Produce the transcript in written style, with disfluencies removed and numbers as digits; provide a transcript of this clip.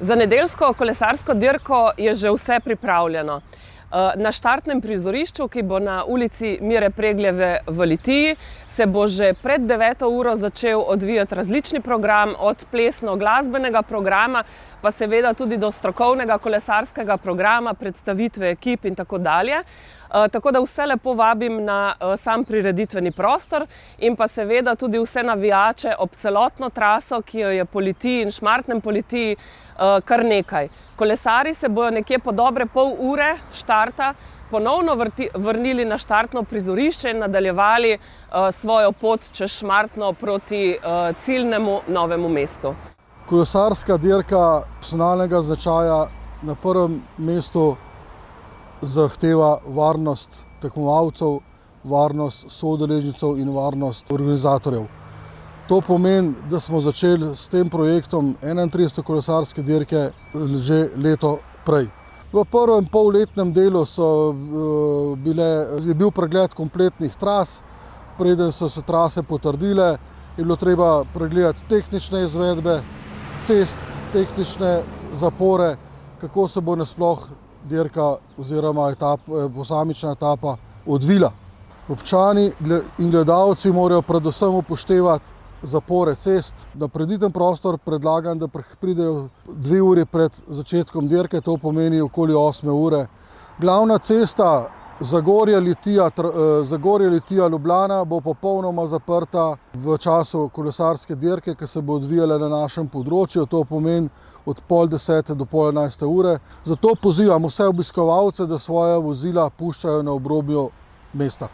Za nedeljsko kolesarsko dirko je že vse pripravljeno. Na štartnem prizorišču, ki bo na ulici Mire Pregljeve v Litiji, se bo že pred 9. uro začel odvijati različni program, od plesno-glasbenega programa, pa seveda tudi do strokovnega kolesarskega programa, predstavitve ekip in tako dalje. Tako da vse lepo vabim na sam prireditveni prostor in pa seveda tudi vse navijače ob celotno traso, ki jo je po Litiji in Šmartnem po Litiji kar nekaj. Kolesarji se bojo nekje po dobre pol ure štarta ponovno vrnili na štartno prizorišče in nadaljevali svojo pot čez Šmartno proti ciljnemu Novemu mestu. Kolesarska dirka nacionalnega značaja na prvem mestu zahteva varnost tekmovalcev, varnost soudeležencev in varnost organizatorjev. To pomeni, da smo začeli s tem projektom 31. kolesarske dirke že leto prej. V prvem polletnem delu je bil pregled kompletnih tras, preden so se trase potrdile, je bilo treba pregledati tehnične izvedbe, cest, tehnične zapore, kako se bo nasploh dirka oziroma posamična etapa odvila. Občani in gledalci morajo predvsem upoštevati zapore cest. Na prediten prostor predlagam, da pridejo 2 uri pred začetkom dirke, to pomeni okoli 8. ure. Glavna cesta Zagorje-Litija-Ljubljana bo popolnoma zaprta v času kolesarske dirke, ki se bo odvijala na našem področju, to pomeni od 10:30 do 11. ure. Zato pozivam vse obiskovalce, da svoja vozila puščajo na obrobju mesta.